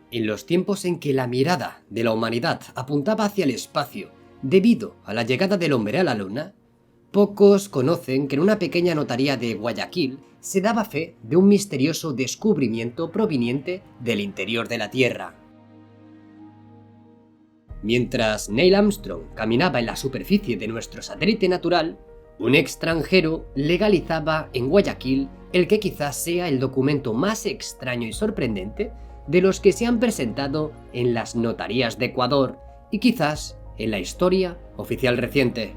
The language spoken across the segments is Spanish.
En los tiempos en que la mirada de la humanidad apuntaba hacia el espacio debido a la llegada del hombre a la luna, pocos conocen que en una pequeña notaría de Guayaquil se daba fe de un misterioso descubrimiento proveniente del interior de la Tierra. Mientras Neil Armstrong caminaba en la superficie de nuestro satélite natural, un extranjero legalizaba en Guayaquil el que quizás sea el documento más extraño y sorprendente de los que se han presentado en las notarías de Ecuador y quizás en la historia oficial reciente.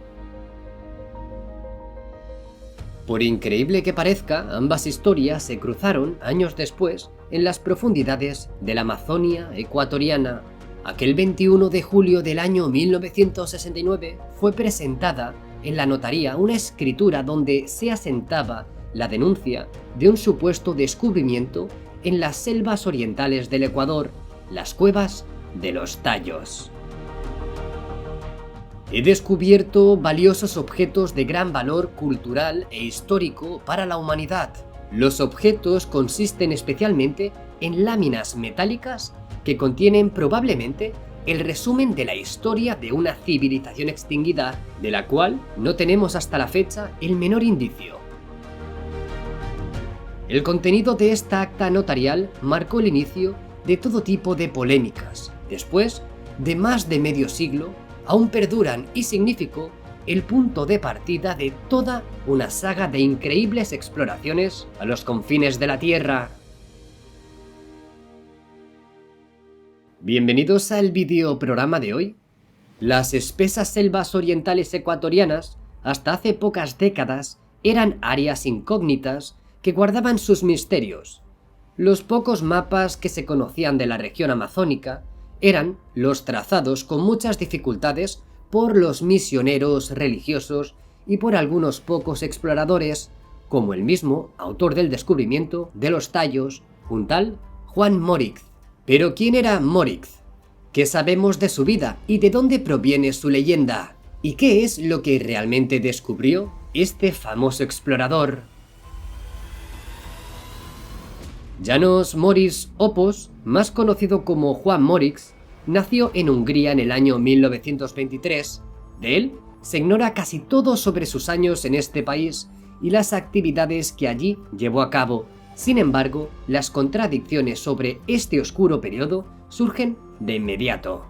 Por increíble que parezca, ambas historias se cruzaron años después en las profundidades de la Amazonia ecuatoriana. Aquel 21 de julio del año 1969 fue presentada en la notaría una escritura donde se asentaba la denuncia de un supuesto descubrimiento en las selvas orientales del Ecuador, las cuevas de los Tallos. He descubierto valiosos objetos de gran valor cultural e histórico para la humanidad. Los objetos consisten especialmente en láminas metálicas que contienen probablemente el resumen de la historia de una civilización extinguida, de la cual no tenemos hasta la fecha el menor indicio. El contenido de esta acta notarial marcó el inicio de todo tipo de polémicas. Después de más de medio siglo, aún perduran y significó el punto de partida de toda una saga de increíbles exploraciones a los confines de la Tierra. Bienvenidos al videoprograma de hoy. Las espesas selvas orientales ecuatorianas, hasta hace pocas décadas, eran áreas incógnitas que guardaban sus misterios. Los pocos mapas que se conocían de la región amazónica eran los trazados con muchas dificultades por los misioneros religiosos y por algunos pocos exploradores, como el mismo autor del descubrimiento de los Tallos, un tal Juan Morix. Pero ¿quién era Morix? ¿Qué sabemos de su vida y de dónde proviene su leyenda? ¿Y qué es lo que realmente descubrió este famoso explorador? János Moris Opos, más conocido como Juan Morix, nació en Hungría en el año 1923. De él se ignora casi todo sobre sus años en este país y las actividades que allí llevó a cabo. Sin embargo, las contradicciones sobre este oscuro periodo surgen de inmediato.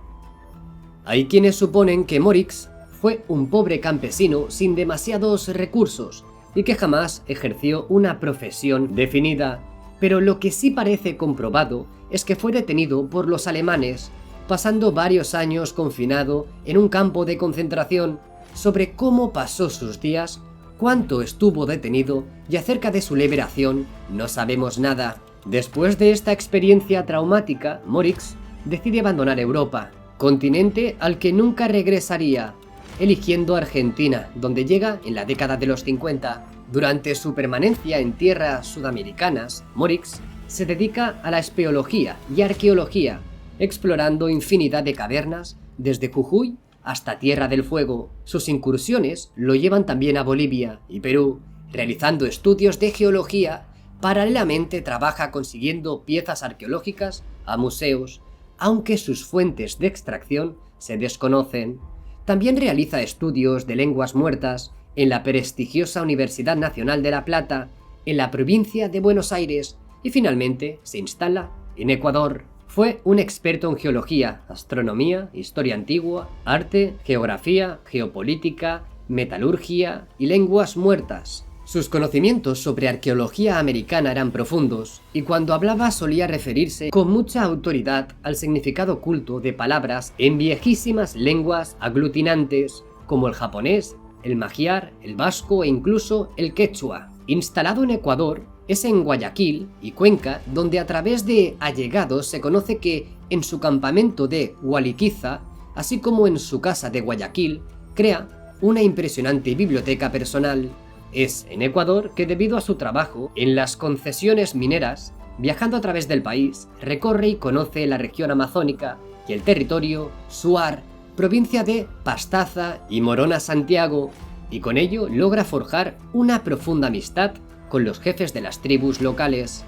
Hay quienes suponen que Morix fue un pobre campesino sin demasiados recursos y que jamás ejerció una profesión definida, pero lo que sí parece comprobado es que fue detenido por los alemanes, pasando varios años confinado en un campo de concentración. Sobre cómo pasó sus días, cuánto estuvo detenido y acerca de su liberación no sabemos nada. Después de esta experiencia traumática, Morix decide abandonar Europa, continente al que nunca regresaría, eligiendo Argentina, donde llega en la década de los 50. Durante su permanencia en tierras sudamericanas, Morix se dedica a la espeología y arqueología, explorando infinidad de cavernas desde Jujuy hasta Tierra del Fuego. Sus incursiones lo llevan también a Bolivia y Perú, realizando estudios de geología. Paralelamente trabaja consiguiendo piezas arqueológicas a museos, aunque sus fuentes de extracción se desconocen. También realiza estudios de lenguas muertas en la prestigiosa Universidad Nacional de La Plata, en la provincia de Buenos Aires, y finalmente se instala en Ecuador. Fue un experto en geología, astronomía, historia antigua, arte, geografía, geopolítica, metalurgia y lenguas muertas. Sus conocimientos sobre arqueología americana eran profundos, y cuando hablaba solía referirse con mucha autoridad al significado oculto de palabras en viejísimas lenguas aglutinantes, como el japonés, el magiar, el vasco e incluso el quechua. Instalado en Ecuador, es en Guayaquil y Cuenca donde a través de allegados se conoce que en su campamento de Gualiquiza, así como en su casa de Guayaquil, crea una impresionante biblioteca personal. Es en Ecuador que, debido a su trabajo en las concesiones mineras, viajando a través del país, recorre y conoce la región amazónica y el territorio Shuar, provincia de Pastaza y Morona Santiago, y con ello logra forjar una profunda amistad con los jefes de las tribus locales.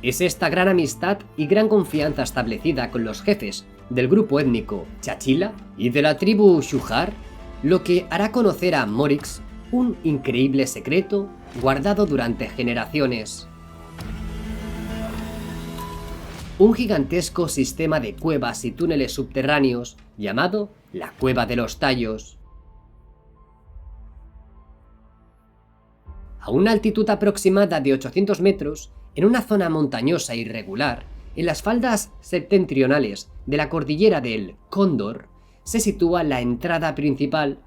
Es esta gran amistad y gran confianza establecida con los jefes del grupo étnico Chachila y de la tribu Shujar lo que hará conocer a Morix un increíble secreto guardado durante generaciones. Un gigantesco sistema de cuevas y túneles subterráneos llamado la Cueva de los Tallos. A una altitud aproximada de 800 metros, en una zona montañosa e irregular, en las faldas septentrionales de la cordillera del Cóndor, se sitúa la entrada principal,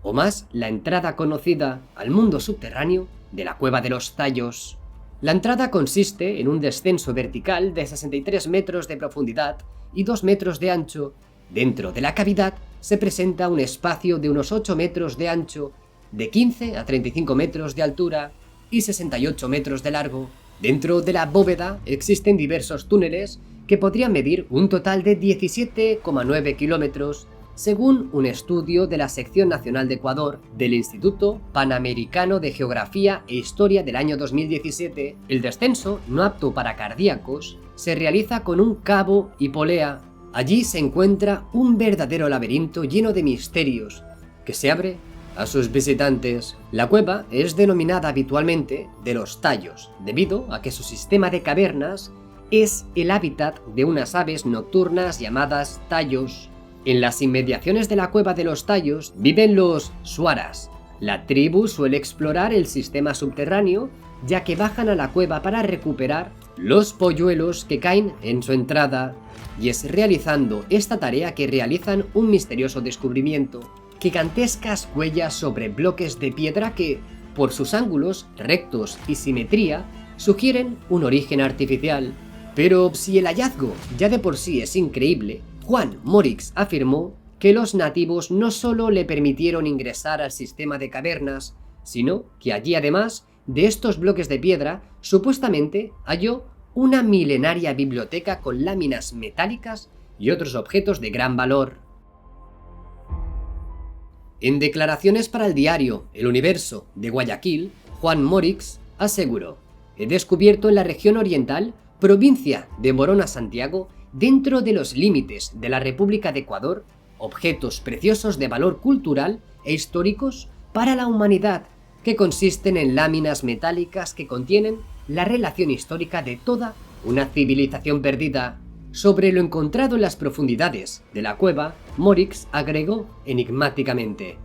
o más la entrada conocida al mundo subterráneo de la Cueva de los Tallos. La entrada consiste en un descenso vertical de 63 metros de profundidad y 2 metros de ancho. Dentro de la cavidad se presenta un espacio de unos 8 metros de ancho, de 15 a 35 metros de altura y 68 metros de largo. Dentro de la bóveda existen diversos túneles que podrían medir un total de 17,9 kilómetros, según un estudio de la Sección Nacional de Ecuador del Instituto Panamericano de Geografía e Historia del año 2017. El descenso, no apto para cardíacos, se realiza con un cabo y polea. Allí se encuentra un verdadero laberinto lleno de misterios, que se abre a sus visitantes. La cueva es denominada habitualmente de los Tallos, debido a que su sistema de cavernas es el hábitat de unas aves nocturnas llamadas tallos. En las inmediaciones de la Cueva de los Tallos viven los Suaras. La tribu suele explorar el sistema subterráneo, ya que bajan a la cueva para recuperar los polluelos que caen en su entrada, y es realizando esta tarea que realizan un misterioso descubrimiento: gigantescas huellas sobre bloques de piedra que, por sus ángulos rectos y simetría, sugieren un origen artificial. Pero si el hallazgo ya de por sí es increíble, Juan Morix afirmó que los nativos no solo le permitieron ingresar al sistema de cavernas, sino que allí, además de estos bloques de piedra, supuestamente halló una milenaria biblioteca con láminas metálicas y otros objetos de gran valor. En declaraciones para el diario El Universo de Guayaquil, Juan Morix aseguró: «He descubierto en la región oriental, provincia de Morona Santiago, dentro de los límites de la República de Ecuador, objetos preciosos de valor cultural e históricos para la humanidad, que consisten en láminas metálicas que contienen la relación histórica de toda una civilización perdida». Sobre lo encontrado en las profundidades de la cueva, Morix agregó enigmáticamente: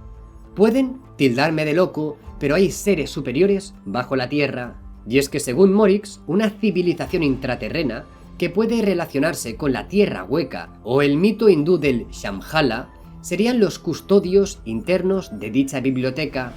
«Pueden tildarme de loco, pero hay seres superiores bajo la tierra». Y es que, según Morix, una civilización intraterrena que puede relacionarse con la tierra hueca o el mito hindú del Shambhala serían los custodios internos de dicha biblioteca.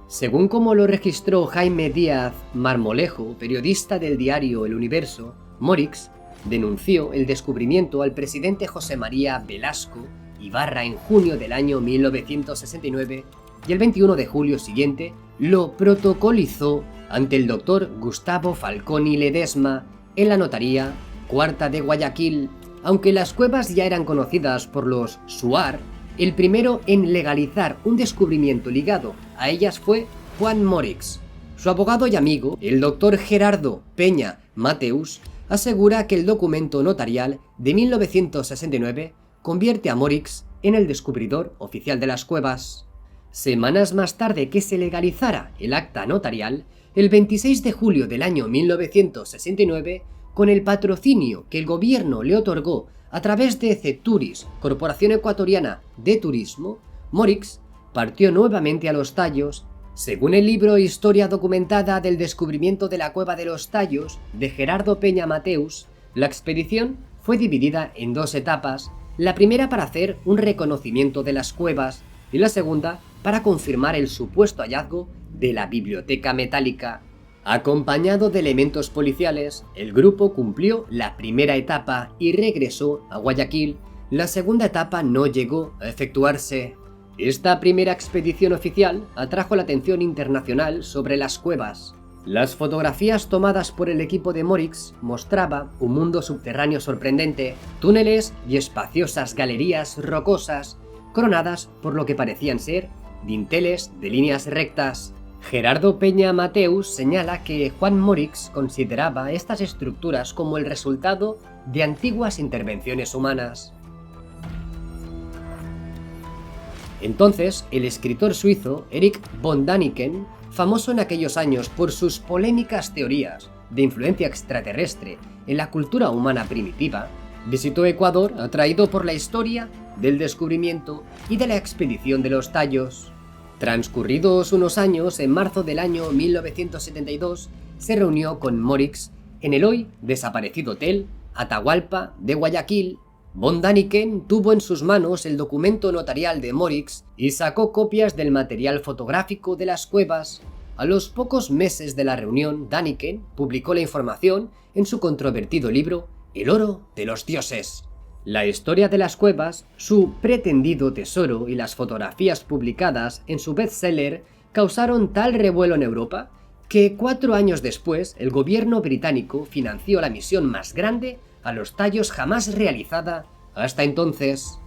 Según como lo registró Jaime Díaz Marmolejo, periodista del diario El Universo, Morix denunció el descubrimiento al presidente José María Velasco Ibarra en junio del año 1969 y el 21 de julio siguiente lo protocolizó ante el doctor Gustavo Falconi Ledesma en la notaría cuarta de Guayaquil. Aunque las cuevas ya eran conocidas por los Shuar, el primero en legalizar un descubrimiento ligado a ellas fue Juan Morix. Su abogado y amigo, el doctor Gerardo Peña Mateus, asegura que el documento notarial de 1969 convierte a Morix en el descubridor oficial de las cuevas. Semanas más tarde que se legalizara el acta notarial, el 26 de julio del año 1969, con el patrocinio que el gobierno le otorgó a través de Ceturis, Corporación Ecuatoriana de Turismo, Morix partió nuevamente a los Tallos. Según el libro Historia documentada del descubrimiento de la Cueva de los Tallos de Gerardo Peña Mateus, la expedición fue dividida en dos etapas: la primera para hacer un reconocimiento de las cuevas y la segunda para confirmar el supuesto hallazgo de la biblioteca metálica. Acompañado de elementos policiales, el grupo cumplió la primera etapa y regresó a Guayaquil. La segunda etapa no llegó a efectuarse. Esta primera expedición oficial atrajo la atención internacional sobre las cuevas. Las fotografías tomadas por el equipo de Morix mostraba un mundo subterráneo sorprendente, túneles y espaciosas galerías rocosas coronadas por lo que parecían ser dinteles de líneas rectas. Gerardo Peña Mateus señala que Juan Morix consideraba estas estructuras como el resultado de antiguas intervenciones humanas. Entonces, el escritor suizo Erich von Däniken, famoso en aquellos años por sus polémicas teorías de influencia extraterrestre en la cultura humana primitiva, visitó Ecuador atraído por la historia del descubrimiento y de la expedición de los tallos. Transcurridos unos años, en marzo del año 1972, se reunió con Morix en el hoy desaparecido Hotel Atahualpa de Guayaquil. Von Däniken tuvo en sus manos el documento notarial de Morix y sacó copias del material fotográfico de las cuevas. A los pocos meses de la reunión, Däniken publicó la información en su controvertido libro El oro de los dioses. La historia de las cuevas, su pretendido tesoro y las fotografías publicadas en su bestseller causaron tal revuelo en Europa que 4 años después el gobierno británico financió la misión más grande a los tallos jamás realizada hasta entonces.